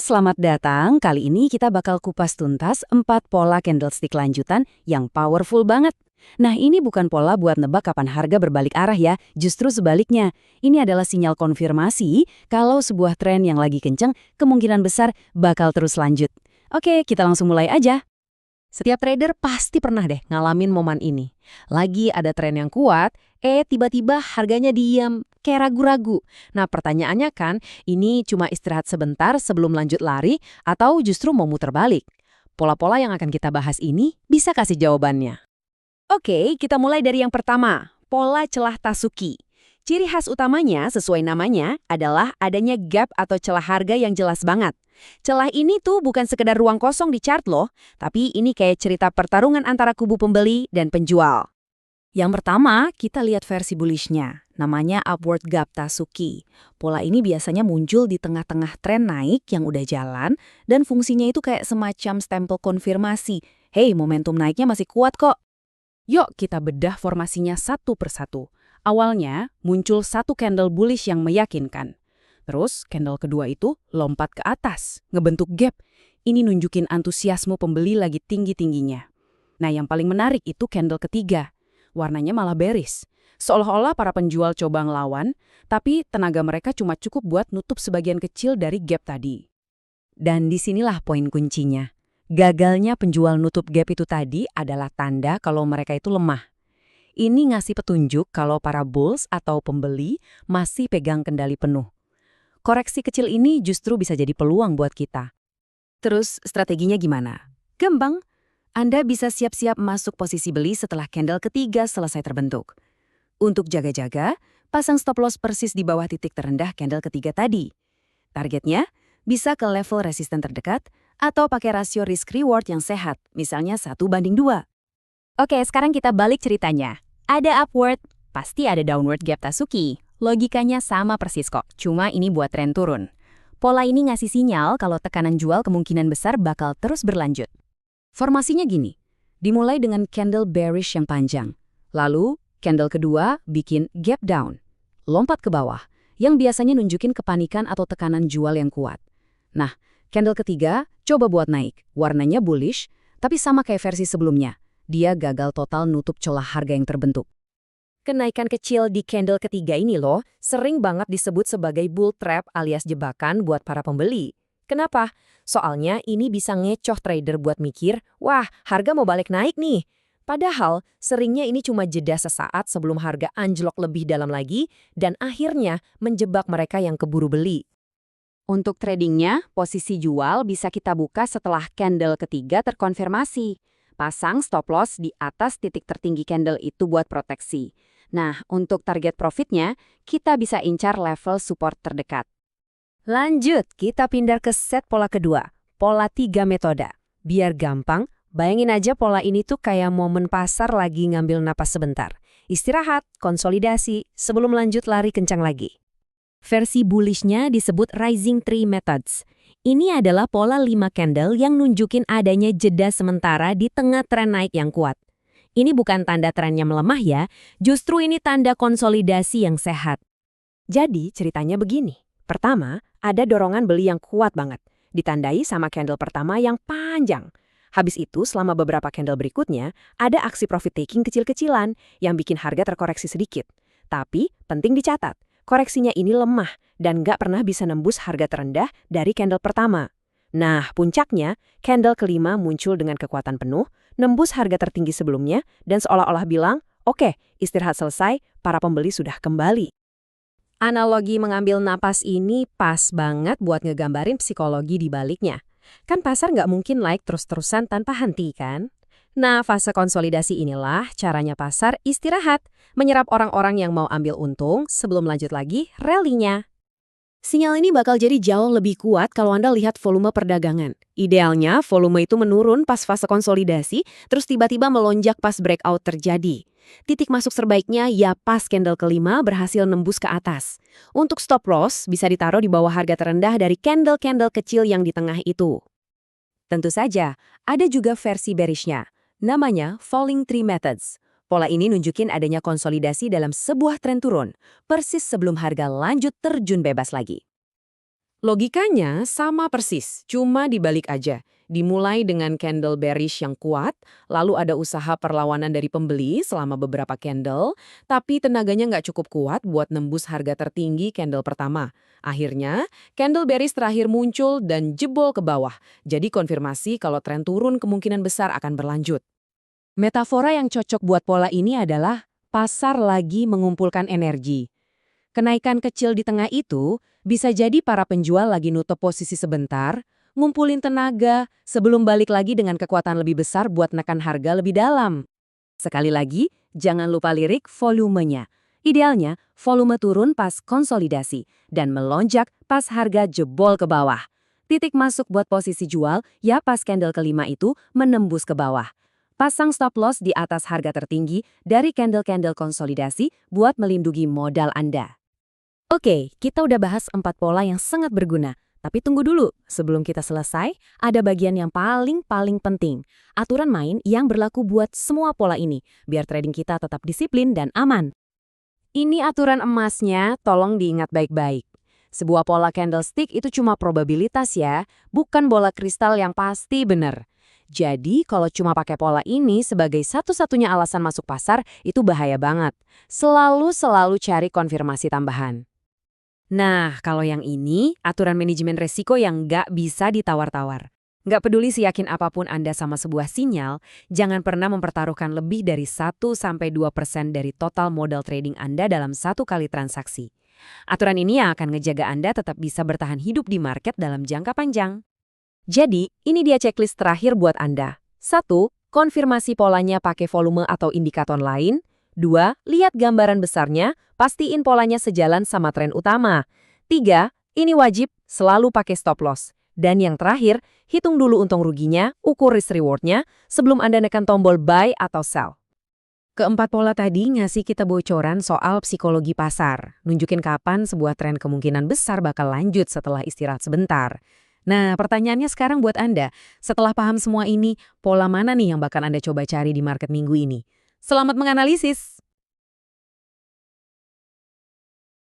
selamat datang. Kali ini kita bakal kupas tuntas 4 pola candlestick lanjutan yang powerful banget. Nah, ini bukan pola buat nebak kapan harga berbalik arah ya, justru sebaliknya. Ini adalah sinyal konfirmasi kalau sebuah tren yang lagi kenceng kemungkinan besar bakal terus lanjut. Oke, kita langsung mulai aja. Setiap trader pasti pernah deh ngalamin momen ini. Lagi ada tren yang kuat, tiba-tiba harganya diam, kayak ragu-ragu. Nah pertanyaannya kan, ini cuma istirahat sebentar sebelum lanjut lari atau justru mau muter balik? Pola-pola yang akan kita bahas ini bisa kasih jawabannya. Oke, kita mulai dari yang pertama, pola celah Tasuki. Ciri khas utamanya sesuai namanya adalah adanya gap atau celah harga yang jelas banget. Celah ini tuh bukan sekedar ruang kosong di chart loh, tapi ini kayak cerita pertarungan antara kubu pembeli dan penjual. Yang pertama, kita lihat versi bullishnya, namanya upward gap Tasuki. Pola ini biasanya muncul di tengah-tengah tren naik yang udah jalan, dan fungsinya itu kayak semacam stempel konfirmasi. Hey, momentum naiknya masih kuat kok. Yuk kita bedah formasinya satu persatu. Awalnya muncul satu candle bullish yang meyakinkan. Terus candle kedua itu lompat ke atas, ngebentuk gap. Ini nunjukin antusiasme pembeli lagi tinggi-tingginya. Nah yang paling menarik itu candle ketiga. Warnanya malah bearish. Seolah-olah para penjual coba ngelawan, tapi tenaga mereka cuma cukup buat nutup sebagian kecil dari gap tadi. Dan disinilah poin kuncinya. Gagalnya penjual nutup gap itu tadi adalah tanda kalau mereka itu lemah. Ini ngasih petunjuk kalau para bulls atau pembeli masih pegang kendali penuh. Koreksi kecil ini justru bisa jadi peluang buat kita. Terus strateginya gimana? Gampang. Anda bisa siap-siap masuk posisi beli setelah candle ketiga selesai terbentuk. Untuk jaga-jaga, pasang stop loss persis di bawah titik terendah candle ketiga tadi. Targetnya bisa ke level resisten terdekat atau pakai rasio risk-reward yang sehat, misalnya 1:2. Oke, sekarang kita balik ceritanya. Ada upward, pasti ada downward gap Tasuki. Logikanya sama persis kok, cuma ini buat tren turun. Pola ini ngasih sinyal kalau tekanan jual kemungkinan besar bakal terus berlanjut. Formasinya gini, dimulai dengan candle bearish yang panjang. Lalu, candle kedua bikin gap down, lompat ke bawah, yang biasanya nunjukin kepanikan atau tekanan jual yang kuat. Nah, candle ketiga coba buat naik, warnanya bullish, tapi sama kayak versi sebelumnya. Dia gagal total nutup celah harga yang terbentuk. Kenaikan kecil di candle ketiga ini loh, sering banget disebut sebagai bull trap alias jebakan buat para pembeli. Kenapa? Soalnya ini bisa ngecoh trader buat mikir, wah harga mau balik naik nih. Padahal seringnya ini cuma jeda sesaat sebelum harga anjlok lebih dalam lagi dan akhirnya menjebak mereka yang keburu beli. Untuk tradingnya, posisi jual bisa kita buka setelah candle ketiga terkonfirmasi. Pasang stop loss di atas titik tertinggi candle itu buat proteksi. Nah, untuk target profitnya, kita bisa incar level support terdekat. Lanjut, kita pindah ke set pola kedua, pola 3 metode. Biar gampang, bayangin aja pola ini tuh kayak momen pasar lagi ngambil napas sebentar. Istirahat, konsolidasi, sebelum lanjut lari kencang lagi. Versi bullishnya disebut Rising Tree Methods. Ini adalah pola 5 candle yang nunjukin adanya jeda sementara di tengah tren naik yang kuat. Ini bukan tanda trennya melemah ya, justru ini tanda konsolidasi yang sehat. Jadi ceritanya begini. Pertama, ada dorongan beli yang kuat banget, ditandai sama candle pertama yang panjang. Habis itu selama beberapa candle berikutnya, ada aksi profit taking kecil-kecilan yang bikin harga terkoreksi sedikit. Tapi penting dicatat, koreksinya ini lemah dan nggak pernah bisa nembus harga terendah dari candle pertama. Nah, puncaknya, candle kelima muncul dengan kekuatan penuh, nembus harga tertinggi sebelumnya, dan seolah-olah bilang, oke, istirahat selesai, para pembeli sudah kembali. Analogi mengambil napas ini pas banget buat ngegambarin psikologi di baliknya. Kan pasar nggak mungkin naik terus-terusan tanpa henti kan? Nah, fase konsolidasi inilah caranya pasar istirahat, menyerap orang-orang yang mau ambil untung sebelum lanjut lagi rally-nya. Sinyal ini bakal jadi jauh lebih kuat kalau Anda lihat volume perdagangan. Idealnya, volume itu menurun pas fase konsolidasi, terus tiba-tiba melonjak pas breakout terjadi. Titik masuk terbaiknya ya pas candle kelima berhasil nembus ke atas. Untuk stop loss bisa ditaruh di bawah harga terendah dari candle-candle kecil yang di tengah itu. Tentu saja, ada juga versi bearishnya. Namanya Falling Tree Methods. Pola ini nunjukin adanya konsolidasi dalam sebuah tren turun, persis sebelum harga lanjut terjun bebas lagi. Logikanya sama persis, cuma dibalik aja. Dimulai dengan candle bearish yang kuat, lalu ada usaha perlawanan dari pembeli selama beberapa candle, tapi tenaganya nggak cukup kuat buat nembus harga tertinggi candle pertama. Akhirnya, candle bearish terakhir muncul dan jebol ke bawah. Jadi konfirmasi kalau tren turun kemungkinan besar akan berlanjut. Metafora yang cocok buat pola ini adalah pasar lagi mengumpulkan energi. Kenaikan kecil di tengah itu bisa jadi para penjual lagi nutup posisi sebentar, ngumpulin tenaga sebelum balik lagi dengan kekuatan lebih besar buat nekan harga lebih dalam. Sekali lagi, jangan lupa lirik volumenya. Idealnya, volume turun pas konsolidasi dan melonjak pas harga jebol ke bawah. Titik masuk buat posisi jual ya pas candle kelima itu menembus ke bawah. Pasang stop loss di atas harga tertinggi dari candle-candle konsolidasi buat melindungi modal Anda. Oke, kita udah bahas 4 pola yang sangat berguna. Tapi tunggu dulu, sebelum kita selesai, ada bagian yang paling penting. Aturan main yang berlaku buat semua pola ini, biar trading kita tetap disiplin dan aman. Ini aturan emasnya, tolong diingat baik-baik. Sebuah pola candlestick itu cuma probabilitas ya, bukan bola kristal yang pasti benar. Jadi, kalau cuma pakai pola ini sebagai satu-satunya alasan masuk pasar, itu bahaya banget. Selalu cari konfirmasi tambahan. Nah, kalau yang ini, aturan manajemen resiko yang nggak bisa ditawar-tawar. Nggak peduli seyakin apapun Anda sama sebuah sinyal, jangan pernah mempertaruhkan lebih dari 1-2% dari total modal trading Anda dalam satu kali transaksi. Aturan ini yang akan ngejaga Anda tetap bisa bertahan hidup di market dalam jangka panjang. Jadi, ini dia checklist terakhir buat Anda. 1. Konfirmasi polanya pakai volume atau indikator lain. 2. Lihat gambaran besarnya, pastiin polanya sejalan sama tren utama. 3. Ini wajib, selalu pakai stop loss. Dan yang terakhir, hitung dulu untung ruginya, ukur risk rewardnya, sebelum Anda nekan tombol buy atau sell. Keempat pola tadi ngasih kita bocoran soal psikologi pasar, nunjukin kapan sebuah tren kemungkinan besar bakal lanjut setelah istirahat sebentar. Nah, pertanyaannya sekarang buat Anda, setelah paham semua ini, pola mana nih yang bakal Anda coba cari di market minggu ini? Selamat menganalisis!